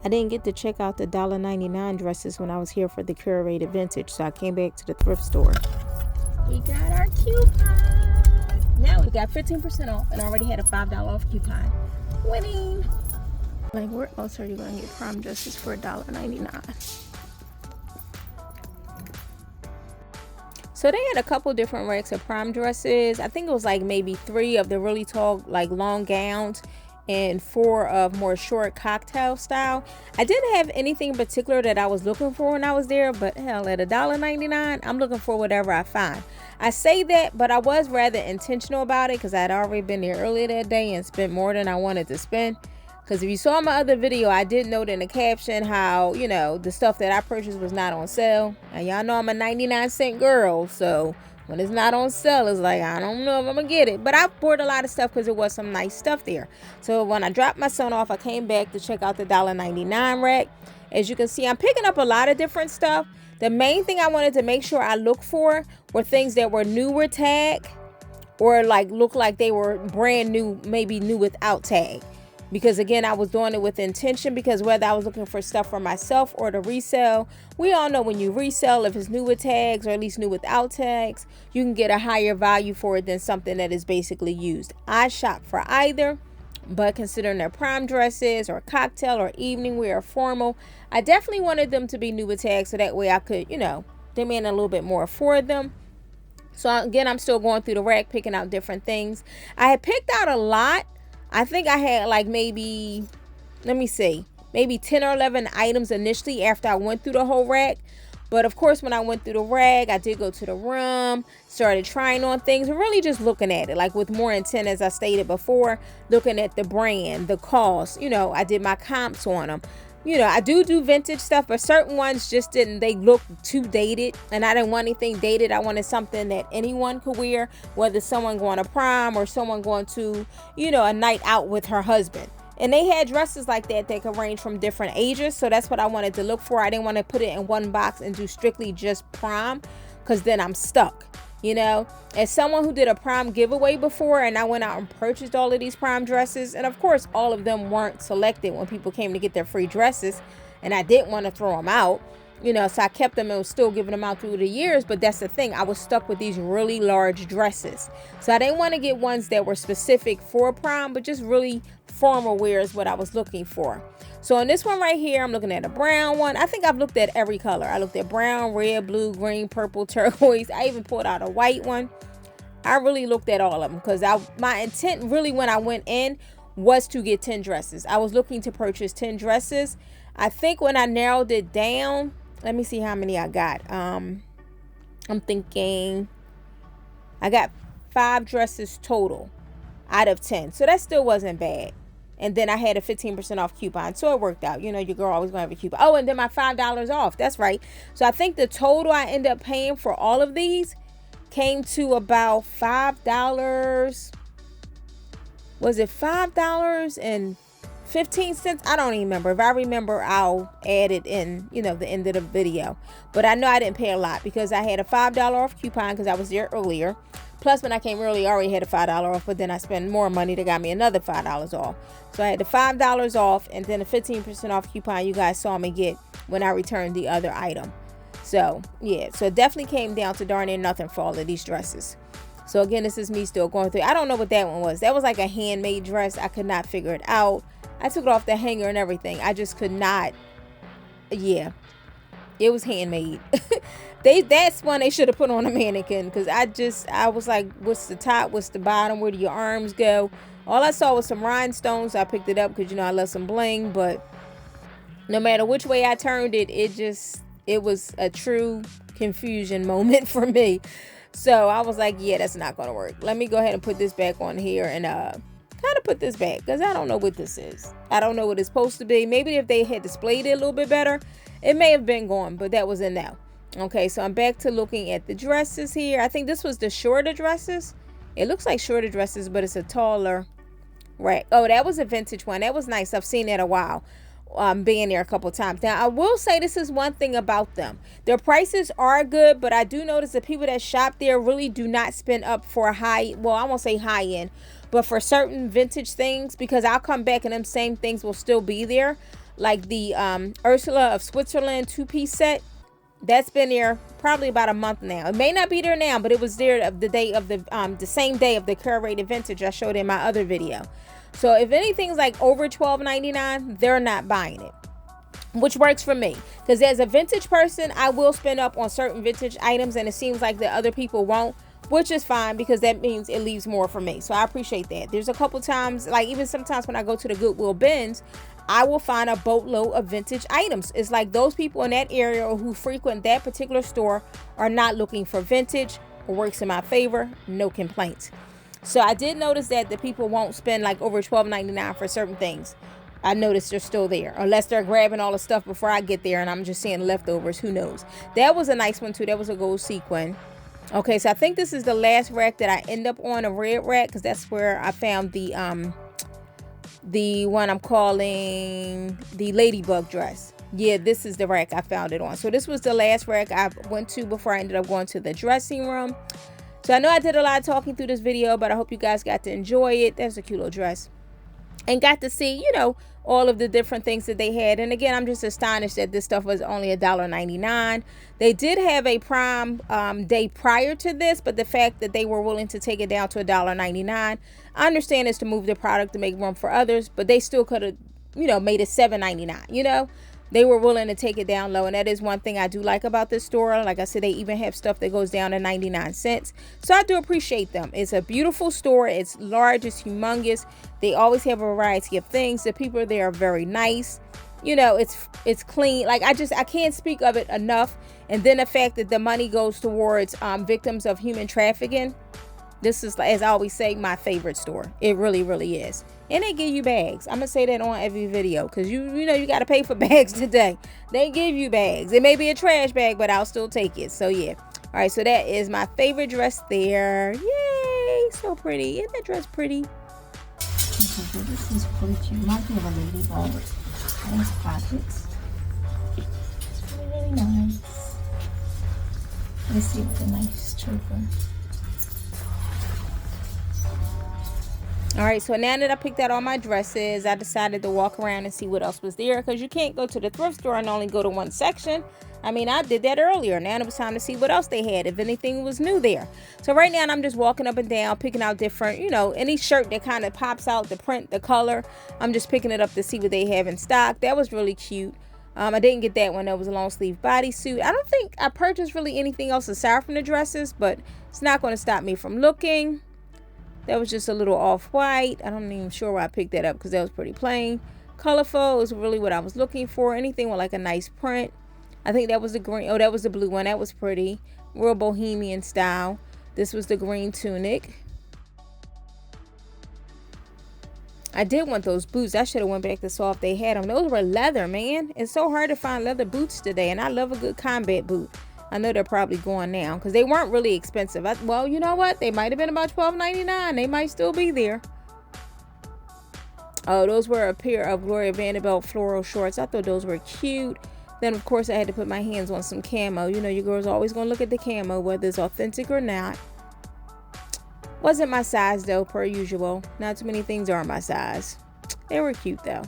I didn't get to check out the $1.99 dresses when I was here for the curated vintage, so I came back to the thrift store. We got our coupon. Now we got 15% off and already had a $5 off coupon. Winning. Like, where else are you going to get prom dresses for $1.99? So they had a couple different racks of prom dresses. I think it was like maybe 3 of the really tall, like long gowns, and 4 of more short cocktail style. I didn't have anything in particular that I was looking for when I was there, but hell, at $1.99, I'm looking for whatever I find. I say that, but I was rather intentional about it because I'd already been there earlier that day and spent more than I wanted to spend. Because if you saw my other video, I did note in the caption how, you know, the stuff that I purchased was not on sale. And y'all know I'm a 99-cent girl, so when it's not on sale, it's like, I don't know if I'm going to get it. But I bought a lot of stuff because there was some nice stuff there. So when I dropped my son off, I came back to check out the $1.99 rack. As you can see, I'm picking up a lot of different stuff. The main thing I wanted to make sure I look for were things that were newer tag or like look like they were brand new, maybe new without tag. Because again, I was doing it with intention, because whether I was looking for stuff for myself or to resell, we all know when you resell, if it's new with tags or at least new without tags, you can get a higher value for it than something that is basically used. I shop for either, but considering they're prom dresses or cocktail or evening wear or formal, I definitely wanted them to be new with tags so that way I could, you know, demand a little bit more for them. So again, I'm still going through the rack, picking out different things. I had picked out a lot. I think I had like maybe, let me see, maybe 10 or 11 items initially after I went through the whole rack. But of course, when I went through the rack, I did go to the room, started trying on things, and really just looking at it, like with more intent, as I stated before, looking at the brand, the cost. You know, I did my comps on them. You know, I do vintage stuff, but certain ones just didn't, they looked too dated, and I didn't want anything dated. I wanted something that anyone could wear, whether someone going to prom or someone going to, you know, a night out with her husband. And they had dresses like that that could range from different ages, so that's what I wanted to look for. I didn't want to put it in one box and do strictly just prom, because then I'm stuck. You know, as someone who did a prom giveaway before, and I went out and purchased all of these prom dresses, and of course all of them weren't selected when people came to get their free dresses, and I didn't want to throw them out, you know, so I kept them and was still giving them out through the years. But that's the thing, I was stuck with these really large dresses, so I didn't want to get ones that were specific for prom, but just really formal wear is what I was looking for. So on this one right here, I'm looking at a brown one. I think I've looked at every color. I looked at brown, red, blue, green, purple, turquoise. I even pulled out a white one. I really looked at all of them because my intent really when I went in was to get 10 dresses. I was looking to purchase 10 dresses. I think when I narrowed it down, let me see how many I got. I'm thinking I got 5 dresses total out of 10. So that still wasn't bad. And then I had a 15% off coupon. So it worked out. You know, your girl always going to have a coupon. Oh, and then my $5 off. That's right. So I think the total I ended up paying for all of these came to about $5. Was it $5.15? I don't even remember. If I remember, I'll add it in, you know, the end of the video. But I know I didn't pay a lot because I had a $5 off coupon because I was there earlier. Plus, when I came early, I already had a $5 off, but then I spent more money that got me another $5 off. So I had the $5 off and then a 15% off coupon you guys saw me get when I returned the other item. So, yeah, so it definitely came down to darn near nothing for all of these dresses. So, again, this is me still going through. I don't know what that one was. That was like a handmade dress. I could not figure it out. I took it off the hanger and everything. I just could not. Yeah, it was handmade. That's one they should have put on a mannequin, because I was like, what's the top, what's the bottom, where do your arms go? All I saw was some rhinestones. I picked it up because, you know, I love some bling, but no matter which way I turned it, it was a true confusion moment for me. So I was like, yeah, that's not gonna work. Let me go ahead and put this back on here and kind of put this back, because I don't know what this is. I don't know what it's supposed to be. Maybe if they had displayed it a little bit better, it may have been gone, but that was in now. Okay, so I'm back to looking at the dresses here. I think this was the shorter dresses. It looks like shorter dresses, but it's a taller rack. Oh, that was a vintage one. That was nice. I've seen that a while. Being there a couple times. Now, I will say this is one thing about them. Their prices are good, but I do notice that people that shop there really do not spend up for high, well, I won't say high end, but for certain vintage things, because I'll come back and them same things will still be there. like the Ursula of Switzerland 2-piece set. That's been there probably about a month now. It may not be there now, but it was there the day of the same day of the curated vintage I showed in my other video. So if anything's like over $12.99, they're not buying it, which works for me, because as a vintage person, I will spend up on certain vintage items, and it seems like the other people won't, which is fine, because that means it leaves more for me. So I appreciate that. There's a couple times, like even sometimes when I go to the Goodwill bins, I will find a boatload of vintage items. It's like those people in that area or who frequent that particular store are not looking for vintage. It works in my favor, no complaints. So I did notice that the people won't spend like over $12.99 for certain things. I noticed they're still there, unless they're grabbing all the stuff before I get there and I'm just seeing leftovers. Who knows? That was a nice one too. That was a gold sequin. Okay, so I think this is the last rack that I end up on, a red rack, because that's where I found the one I'm calling the ladybug dress. Yeah, this is the rack I found it on. So this was the last rack I went to before I ended up going to the dressing room. So I know I did a lot of talking through this video, but I hope you guys got to enjoy it. That's a cute little dress. And got to see, you know, all of the different things that they had. And again, I'm just astonished that this stuff was only $1.99. They did have a Prime day prior to this, but the fact that they were willing to take it down to $1.99, I understand it's to move the product to make room for others, but they still could have, you know, made it $7.99. You know, they were willing to take it down low, and that is one thing I do like about this store. Like I said, they even have stuff that goes down to 99 cents. So I do appreciate them. It's a beautiful store. It's large. It's humongous. They always have a variety of things. The people there are very nice. You know, it's clean. Like I can't speak of it enough. And then the fact that the money goes towards victims of human trafficking. This is, as I always say, my favorite store. It really, really is. And they give you bags. I'm going to say that on every video, because you know you got to pay for bags today. They give you bags. It may be a trash bag, but I'll still take it. So, yeah. All right, so that is my favorite dress there. Yay! So pretty. Isn't that dress pretty? Okay, this is pretty cute. Reminds me of a ladybug. It has pockets. It's really nice. Let's see with a nice choker. All right, so now that I picked out all my dresses, I decided to walk around and see what else was there, because you can't go to the thrift store and only go to one section. I mean, I did that earlier. Now it was time to see what else they had, if anything was new there. So right now I'm just walking up and down, picking out different, you know, any shirt that kind of pops out, the print, the color. I'm just picking it up to see what they have in stock. That was really cute. I didn't get that one. That was a long sleeve bodysuit. I don't think I purchased really anything else aside from the dresses, but it's not going to stop me from looking. That was just a little off-white. I don't even sure why I picked that up, because that was pretty plain. Colorful is really what I was looking for. Anything with like a nice print. I think that was the green. Oh, that was the blue one. That was pretty. Real bohemian style. This was the green tunic. I did want those boots. I should have went back to saw if they had them. Those were leather, man. It's so hard to find leather boots today, and I love a good combat boot. I know they're probably going now, because they weren't really expensive. Well, you know what? They might have been about $12.99. They might still be there. Oh, those were a pair of Gloria Vanderbilt floral shorts. I thought those were cute. Then, of course, I had to put my hands on some camo. You know, your girl's always going to look at the camo, whether it's authentic or not. Wasn't my size, though, per usual. Not too many things are my size. They were cute, though.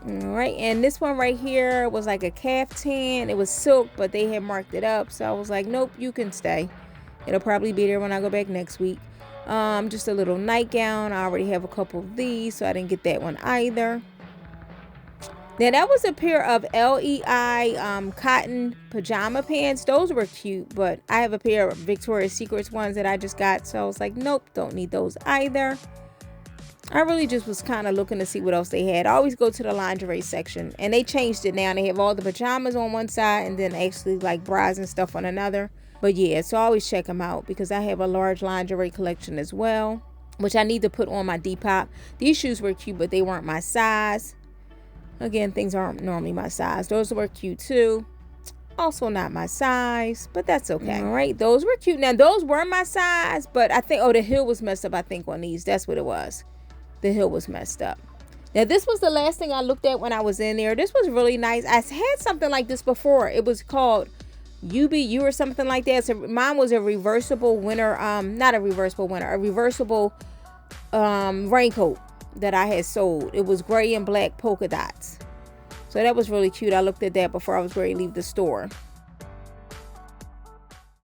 All right, and this one right here was like a caftan. It was silk, but they had marked it up, so I was like, nope, you can stay. It'll probably be there when I go back next week. Just a little nightgown. I already have a couple of these, so I didn't get that one either. Now that was a pair of LEI cotton pajama pants. Those were cute, but I have a pair of Victoria's Secrets ones that I just got, so I was like, nope, don't need those either. I really just was kind of looking to see what else they had. I always go to the lingerie section, and they changed it now. They have all the pajamas on one side and then actually like bras and stuff on another. But yeah, so I always check them out, because I have a large lingerie collection as well, which I need to put on my Depop. These shoes were cute, but they weren't my size. Again, things aren't normally my size. Those were cute too. Also not my size, but that's okay. All right, those were cute. Now those were my size, but I think, oh, the heel was messed up, I think, on these. That's what it was. The heel was messed up. Now this was the last thing I looked at when I was in there. This was really nice. I had something like this before. It was called UBU or something like that. So mine was a reversible winter, not a reversible winter, a reversible raincoat. that I had sold. It was gray and black polka dots. So that was really cute. I looked at that before I was ready to leave the store.